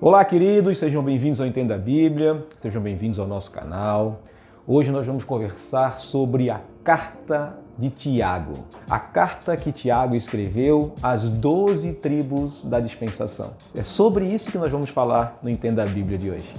Olá, queridos, sejam bem-vindos ao Entenda a Bíblia, sejam bem-vindos ao nosso canal. Hoje nós vamos conversar sobre a carta de Tiago, a carta que Tiago escreveu às 12 tribos da dispensação. É sobre isso que nós vamos falar no Entenda a Bíblia de hoje.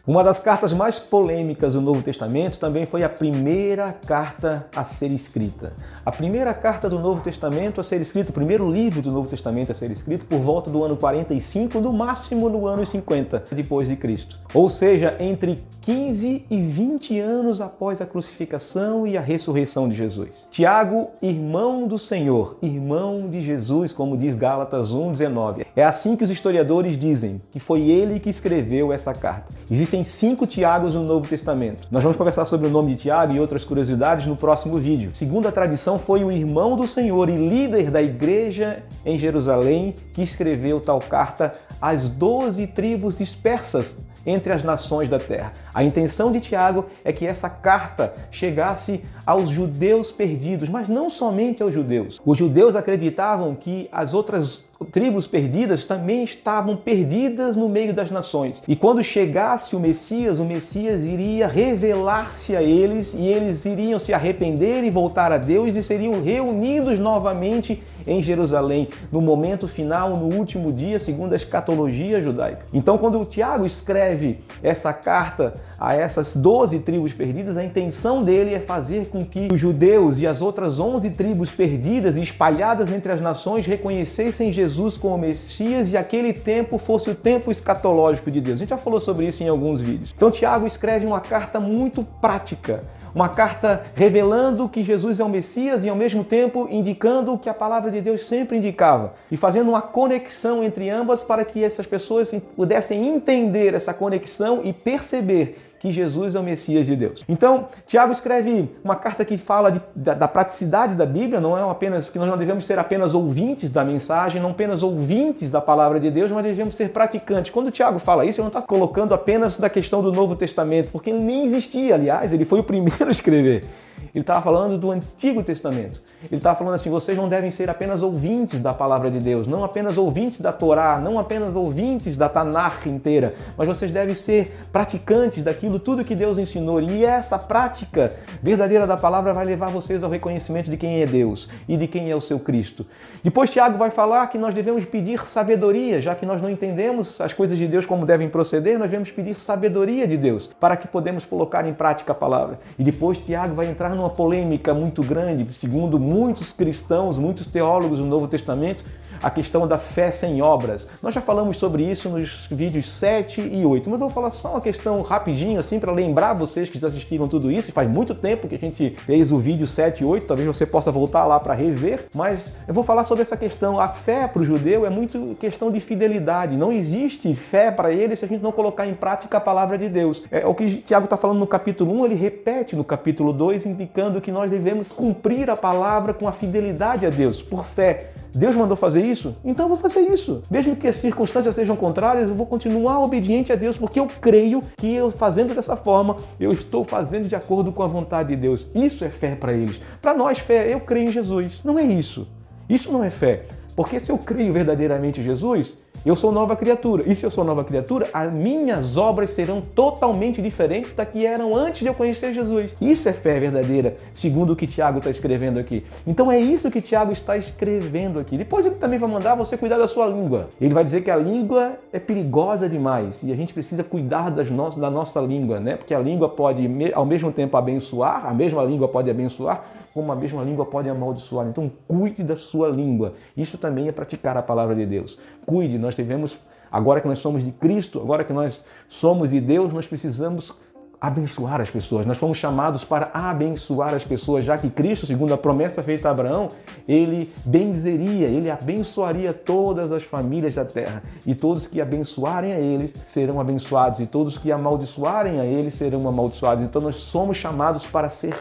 Uma das cartas mais polêmicas do Novo Testamento também foi a primeira carta a ser escrita. A primeira carta do Novo Testamento a ser escrita, o primeiro livro do Novo Testamento a ser escrito por volta do ano 45, no máximo no ano 50 depois de Cristo. Ou seja, entre 15 e 20 anos após a crucificação e a ressurreição de Jesus. Tiago, irmão do Senhor, irmão de Jesus, como diz Gálatas 1:19. É assim que os historiadores dizem, que foi ele que escreveu essa carta. Existem 5 Tiagos no Novo Testamento. Nós vamos conversar sobre o nome de Tiago e outras curiosidades no próximo vídeo. Segundo a tradição, foi o irmão do Senhor e líder da igreja em Jerusalém que escreveu tal carta às 12 tribos dispersas entre as nações da terra. A intenção de Tiago é que essa carta chegasse aos judeus perdidos, mas não somente aos judeus. Os judeus acreditavam que as outras tribos perdidas também estavam perdidas no meio das nações. E quando chegasse o Messias iria revelar-se a eles e eles iriam se arrepender e voltar a Deus e seriam reunidos novamente em Jerusalém, no momento final, no último dia, segundo a escatologia judaica. Então, quando o Tiago escreve essa carta a essas 12 tribos perdidas, a intenção dele é fazer com que os judeus e as outras 11 tribos perdidas e espalhadas entre as nações reconhecessem Jesus como Messias e aquele tempo fosse o tempo escatológico de Deus. A gente já falou sobre isso em alguns vídeos. Então, Tiago escreve uma carta muito prática, uma carta revelando que Jesus é o Messias e ao mesmo tempo indicando o que a palavra de Deus sempre indicava e fazendo uma conexão entre ambas para que essas pessoas pudessem entender essa conexão e perceber que Jesus é o Messias de Deus. Então, Tiago escreve uma carta que fala da praticidade da Bíblia, não é apenas que nós não devemos ser apenas ouvintes da mensagem, não apenas ouvintes da palavra de Deus, mas devemos ser praticantes. Quando Tiago fala isso, ele não está colocando apenas da questão do Novo Testamento, porque ele nem existia, aliás, ele foi o primeiro a escrever. Ele estava falando do Antigo Testamento. Ele estava falando assim, vocês não devem ser apenas ouvintes da palavra de Deus, não apenas ouvintes da Torá, não apenas ouvintes da Tanakh inteira, mas vocês devem ser praticantes daquilo, tudo que Deus ensinou. E essa prática verdadeira da palavra vai levar vocês ao reconhecimento de quem é Deus e de quem é o seu Cristo. Depois Tiago vai falar que nós devemos pedir sabedoria, já que nós não entendemos as coisas de Deus como devem proceder, nós devemos pedir sabedoria de Deus para que podemos colocar em prática a palavra. E depois Tiago vai entrar numa polêmica muito grande, segundo muitos cristãos, muitos teólogos do Novo Testamento, a questão da fé sem obras. Nós já falamos sobre isso nos vídeos 7 e 8, mas eu vou falar só uma questão rapidinho, assim, para lembrar vocês que já assistiram tudo isso, e faz muito tempo que a gente fez o vídeo 7 e 8, talvez você possa voltar lá para rever, mas eu vou falar sobre essa questão. A fé para o judeu é muito questão de fidelidade, não existe fé para ele se a gente não colocar em prática a palavra de Deus. É o que Tiago está falando no capítulo 1, ele repete no capítulo 2, indicando que nós devemos cumprir a palavra com a fidelidade a Deus, por fé. Deus mandou fazer isso? Então eu vou fazer isso. Mesmo que as circunstâncias sejam contrárias, eu vou continuar obediente a Deus, porque eu creio que eu fazendo dessa forma, eu estou fazendo de acordo com a vontade de Deus. Isso é fé para eles. Para nós, fé, eu creio em Jesus. Não é isso. Isso não é fé. Porque se eu creio verdadeiramente em Jesus, eu sou nova criatura. E se eu sou nova criatura, as minhas obras serão totalmente diferentes da que eram antes de eu conhecer Jesus. Isso é fé verdadeira, segundo o que Tiago está escrevendo aqui. Então é isso que Tiago está escrevendo aqui. Depois ele também vai mandar você cuidar da sua língua. Ele vai dizer que a língua é perigosa demais e a gente precisa cuidar da nossa língua, né? Porque a língua pode, ao mesmo tempo, abençoar, a mesma língua pode abençoar, como a mesma língua pode amaldiçoar. Então cuide da sua língua. Isso também é praticar a palavra de Deus. Cuide, nós devemos, agora que nós somos de Cristo, agora que nós somos de Deus, nós precisamos abençoar as pessoas. Nós fomos chamados para abençoar as pessoas, já que Cristo, segundo a promessa feita a Abraão, ele benzeria, ele abençoaria todas as famílias da terra. E todos que abençoarem a eles serão abençoados, e todos que amaldiçoarem a eles serão amaldiçoados. Então nós somos chamados para ser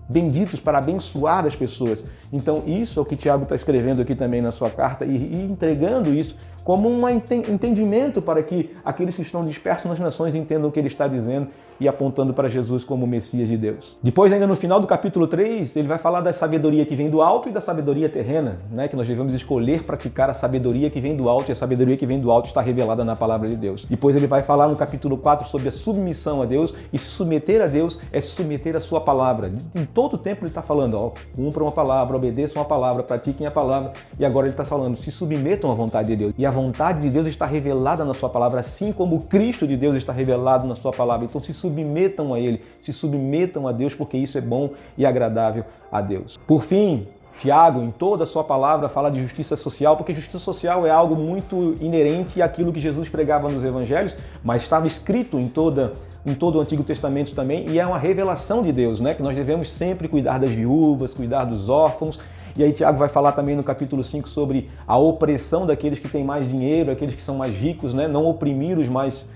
benditos, para abençoar as pessoas. Então isso é o que Tiago está escrevendo aqui também na sua carta e entregando isso como um entendimento para que aqueles que estão dispersos nas nações entendam o que ele está dizendo e apontando para Jesus como o Messias de Deus. Depois, ainda no final do capítulo 3, ele vai falar da sabedoria que vem do alto e da sabedoria terrena, né? Que nós devemos escolher praticar a sabedoria que vem do alto, e a sabedoria que vem do alto está revelada na palavra de Deus. Depois ele vai falar no capítulo 4 sobre a submissão a Deus, e se submeter a Deus é se submeter à sua palavra. Em todo o tempo ele está falando, ó, cumpram a palavra, obedeçam a palavra, pratiquem a palavra, e agora ele está falando, se submetam à vontade de Deus. E a vontade de Deus está revelada na sua palavra, assim como o Cristo de Deus está revelado na sua palavra. Então se submetam a Ele, se submetam a Deus, porque isso é bom e agradável a Deus. Por fim, Tiago, em toda a sua palavra, fala de justiça social, porque justiça social é algo muito inerente àquilo que Jesus pregava nos evangelhos, mas estava escrito em todo o Antigo Testamento também, e é uma revelação de Deus, né? Que nós devemos sempre cuidar das viúvas, cuidar dos órfãos. E aí Tiago vai falar também no capítulo 5 sobre a opressão daqueles que têm mais dinheiro, aqueles que são mais ricos, né? Não oprimir os mais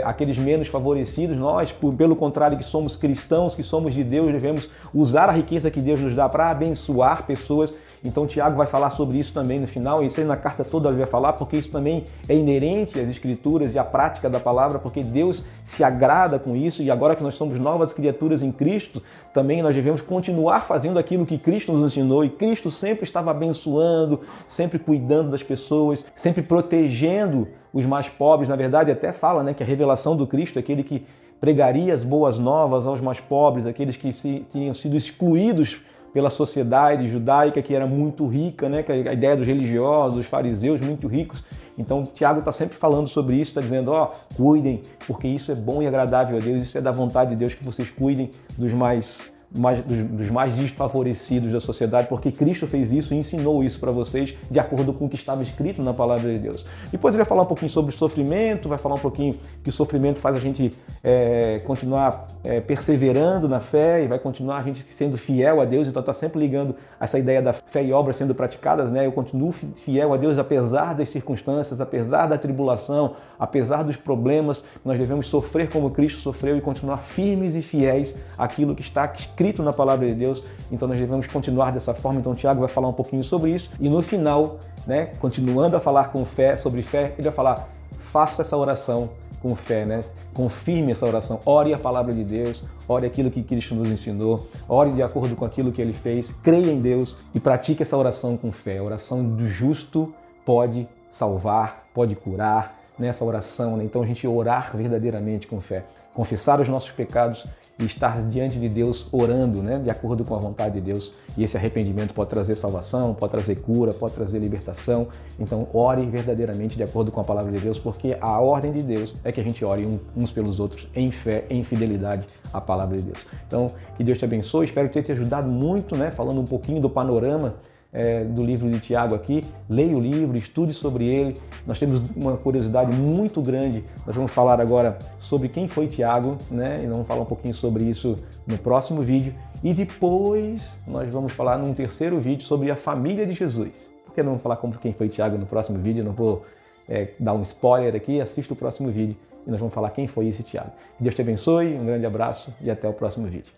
aqueles menos favorecidos. Nós, pelo contrário, que somos cristãos, que somos de Deus, devemos usar a riqueza que Deus nos dá para abençoar pessoas. Então Tiago vai falar sobre isso também no final, e isso aí na carta toda ele vai falar, porque isso também é inerente às Escrituras e à prática da palavra, porque Deus se agrada com isso, e agora que nós somos novas criaturas em Cristo, também nós devemos continuar fazendo aquilo que Cristo nos ensinou, e Cristo sempre estava abençoando, sempre cuidando das pessoas, sempre protegendo os mais pobres. Na verdade, até fala, né, que a revelação do Cristo é aquele que pregaria as boas novas aos mais pobres, aqueles que tinham sido excluídos pela sociedade judaica, que era muito rica, né? A ideia dos religiosos, dos fariseus muito ricos. Então, Tiago está sempre falando sobre isso, está dizendo, cuidem, porque isso é bom e agradável a Deus, isso é da vontade de Deus, que vocês cuidem dos mais desfavorecidos da sociedade, porque Cristo fez isso e ensinou isso para vocês de acordo com o que estava escrito na palavra de Deus. Depois ele vai falar um pouquinho sobre sofrimento, vai falar um pouquinho que o sofrimento faz a gente continuar perseverando na fé, e vai continuar a gente sendo fiel a Deus. Então está sempre ligando essa ideia da fé e obras sendo praticadas, né? Eu continuo fiel a Deus apesar das circunstâncias, apesar da tribulação, apesar dos problemas. Nós devemos sofrer como Cristo sofreu e continuar firmes e fiéis àquilo que está escrito na palavra de Deus. Então nós devemos continuar dessa forma. Então Tiago vai falar um pouquinho sobre isso, e no final, né, continuando a falar sobre fé, ele vai falar, faça essa oração com fé, né? Confirme essa oração, ore a palavra de Deus, ore aquilo que Cristo nos ensinou, ore de acordo com aquilo que ele fez, creia em Deus e pratique essa oração com fé. A oração do justo pode salvar, pode curar, nessa oração, né? Então a gente orar verdadeiramente com fé, confessar os nossos pecados e estar diante de Deus orando, né, de acordo com a vontade de Deus. E esse arrependimento pode trazer salvação, pode trazer cura, pode trazer libertação. Então ore verdadeiramente de acordo com a palavra de Deus, porque a ordem de Deus é que a gente ore uns pelos outros em fé, em fidelidade à palavra de Deus. Então que Deus te abençoe, espero ter te ajudado muito, né, falando um pouquinho do panorama do livro de Tiago aqui. Leia o livro, estude sobre ele. Nós temos uma curiosidade muito grande. Nós vamos falar agora sobre quem foi Tiago, né? E vamos falar um pouquinho sobre isso no próximo vídeo. E depois nós vamos falar num terceiro vídeo sobre a família de Jesus. Por que não vamos falar como quem foi Tiago no próximo vídeo? Eu não vou dar um spoiler aqui. Assista o próximo vídeo e nós vamos falar quem foi esse Tiago. Que Deus te abençoe, um grande abraço e até o próximo vídeo.